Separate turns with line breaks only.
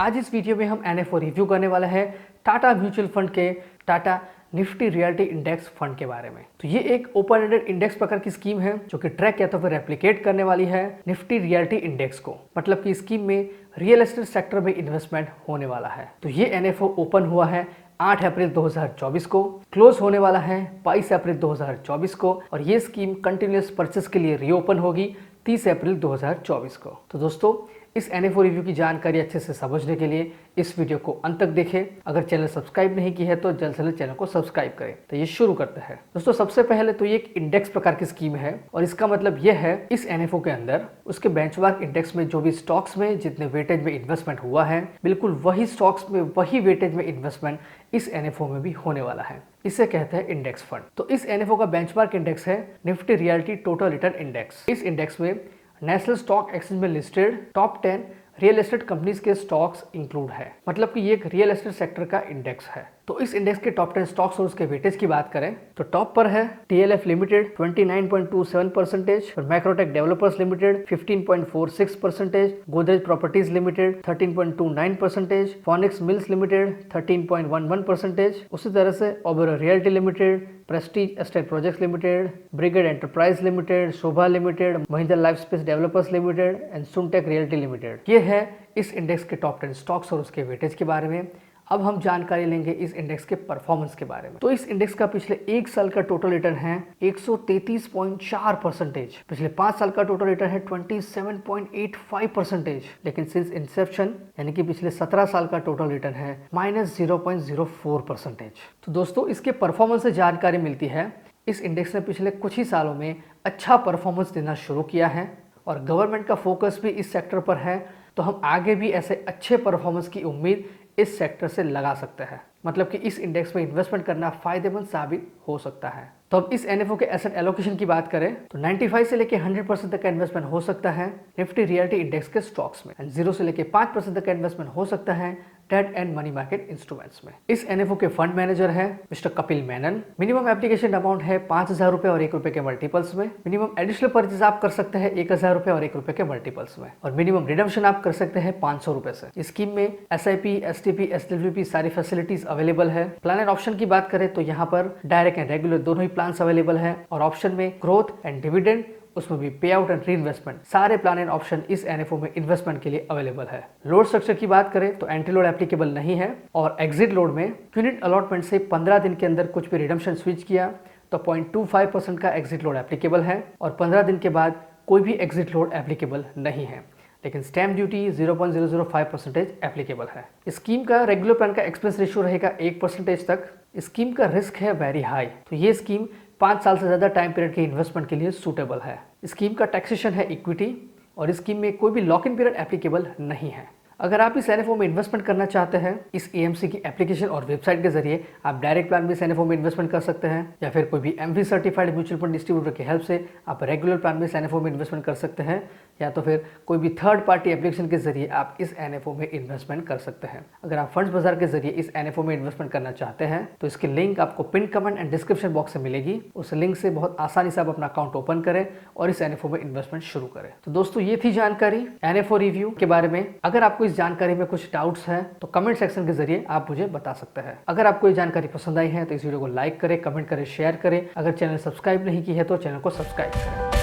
आज इस वीडियो में हम एनएफओ रिव्यू करने वाला है टाटा म्यूचुअल फंड के Tata Nifty reality index fund के बारे में। तो ये एक ओपन एंडेड इंडेक्स प्रकार की स्कीम है जो कि ट्रैक या तो फिर रेप्लिकेट करने वाली है निफ्टी रियलिटी इंडेक्स को। मतलब कि स्कीम में रियल एस्टेट सेक्टर में इन्वेस्टमेंट होने वाला है। तो ये एनएफओ ओपन हुआ है 8 अप्रैल 2024 को, क्लोज होने वाला है 22 अप्रैल 2024 को और ये स्कीम कंटिन्यूअस परचेस के लिए रीओपन होगी 30 अप्रैल 2024 को। तो दोस्तों इस एनएफओ रिव्यू की जानकारी अच्छे से समझने के लिए इस वीडियो को अंत तक देखें। अगर चैनल सब्सक्राइब नहीं की है तो जल्द से जल्द चैनल को सब्सक्राइब करें। तो ये शुरू करते हैं। दोस्तों सबसे पहले तो ये एक इंडेक्स प्रकार की स्कीम है और इसका मतलब ये है इस एनएफओ के अंदर उसके बेंचमार्क इंडेक्स में जो भी स्टॉक्स में जितने वेटेज में इन्वेस्टमेंट हुआ है, बिल्कुल वही स्टॉक्स में वही वेटेज में इन्वेस्टमेंट इस एनएफओ में भी होने वाला है। इसे कहते हैं इंडेक्स फंड। तो इस एनएफओ का बेंचमार्क इंडेक्स है Nifty reality total return index. इस इंडेक्स में नेशनल स्टॉक एक्सचेंज में listed top 10 real estate companies के स्टॉक्स इंक्लूड है। मतलब कि ये एक रियल एस्टेट सेक्टर का इंडेक्स है। तो इस इंडेक्स के टॉप 10 स्टॉक्स और उसके वेटेज की बात करें तो टॉप पर है टीएलएफ लिमिटेड 29.27%, और Macrotech Developers Limited 15.46%, Godrej Properties Limited 13.29%, Phoenix Mills Limited 13.11%। उसी तरह से Oberoi Realty Limited, Prestige Estate Projects Limited, Brigade Enterprise Limited, Sobha Limited, Mahindra Life Space Developers Limited and Sunteck Realty Limited. ये है इस इंडेक्स के टॉप 10 स्टॉक्स और उसके वेटेज के बारे में। अब हम जानकारी लेंगे इस इंडेक्स के परफॉर्मेंस के बारे में। तो इस इंडेक्स का पिछले 1 साल का टोटल रिटर्न है 133.4%। पिछले 5 साल का टोटल रिटर्न है 27.85%। लेकिन सिंस इंसेप्शन यानी कि पिछले 17 साल का टोटल रिटर्न है -0.04%। तो दोस्तों इसके परफॉर्मेंस से जानकारी मिलती है इस इंडेक्स ने पिछले कुछ ही सालों में अच्छा परफॉर्मेंस देना शुरू किया है और गवर्नमेंट का फोकस भी इस सेक्टर पर है। तो हम आगे भी ऐसे अच्छे परफॉर्मेंस की उम्मीद इस सेक्टर से लगा सकते हैं। मतलब कि इस इंडेक्स में इन्वेस्टमेंट करना फायदेमंद साबित हो सकता है। तो अब इस एनएफओ के एसेट एलोकेशन की बात करें तो 95 से लेके 100% तक का इन्वेस्टमेंट हो सकता है निफ्टी रियलिटी इंडेक्स के स्टॉक्स में, 0 से लेके 5% तक का इन्वेस्टमेंट हो सकता है debt and money market instruments में। इस एनएफओ के फंड मैनेजर है mister Kapil Menon. Minimum application amount है 5,000 रुपए और 1 रुपए के मल्टीपल्स में। मिनिमम एडिशनल परचेज आप कर सकते हैं 1,000 रुपए और 1 रुपए के मल्टीपल्स में, और मिनिमम रिडम्पशन आप कर सकते हैं 500 रुपए से। इस स्कीम में एसआईपी, एसटीपी, एसडब्ल्यूपी सारी फैसिलिटीज अवेलेबल है। प्लान एंड ऑप्शन की बात करें तो यहाँ पर डायरेक्ट एंड रेगुलर दोनों ही प्लान अवेलेबल है, और ऑप्शन में ग्रोथ एंड डिविडेंड, उसमें भी पे आउट एंड री इन्वेस्टमेंट, सारे प्लान एंड ऑप्शन इस एनएफओ में इन्वेस्टमेंट के लिए अवेलेबल है। लोड स्ट्रक्चर की बात करें तो एंट्री लोड एप्लीकेबल नहीं है, और एग्जिट लोड में यूनिट अलॉटमेंट से 15 दिन के अंदर कुछ भी रिडम्पशन स्विच किया तो 0.25% का एग्जिट लोड एप्लीकेबल है, और 15 दिन के बाद कोई भी एग्जिट लोड एप्लीकेबल नहीं है। लेकिन स्टैम्प ड्यूटी 0.005% एप्लीकेबल है। स्कीम का रेगुलर प्लान का एक्सपेंस रेशियो रहेगा 1% तक। स्कीम का रिस्क है वेरी हाई। तो ये स्कीम 5 साल से ज़्यादा टाइम पीरियड के इन्वेस्टमेंट के लिए सूटेबल है। स्कीम का टैक्सेशन है इक्विटी, और स्कीम में कोई भी लॉक इन पीरियड एप्लीकेबल नहीं है। अगर आप इस एनएफओ में इन्वेस्टमेंट करना चाहते हैं इस एएमसी की एप्लीकेशन और वेबसाइट के जरिए, आप डायरेक्ट प्लान में इस एनएफओ में इन्वेस्टमेंट कर सकते हैं, या फिर कोई भी AMFI certified mutual fund distributor की हेल्प से आप रेगुलर प्लान में इस एनएफओ में इन्वेस्टमेंट कर सकते हैं, या तो फिर कोई भी थर्ड पार्टी एप्लीकेशन के जरिए आप इस एनएफओ में इन्वेस्टमेंट कर सकते हैं। अगर आप फंड्स बाजार के जरिए इस एनएफओ में इन्वेस्टमेंट करना चाहते हैं तो इसकी लिंक आपको pin comment and description box में मिलेगी। उस लिंक से बहुत आसानी से आप अपना अकाउंट ओपन करें और इस एनएफओ में इन्वेस्टमेंट शुरू करें। तो दोस्तों ये थी जानकारी एनएफओ रिव्यू के बारे में। अगर आपको इस जानकारी में कुछ डाउट्स हैं तो कमेंट सेक्शन के जरिए आप मुझे बता सकते हैं। अगर आपको ये जानकारी पसंद आई है तो इस वीडियो को लाइक करें, कमेंट करें, शेयर करें। अगर चैनल सब्सक्राइब नहीं की है तो चैनल को सब्सक्राइब करें।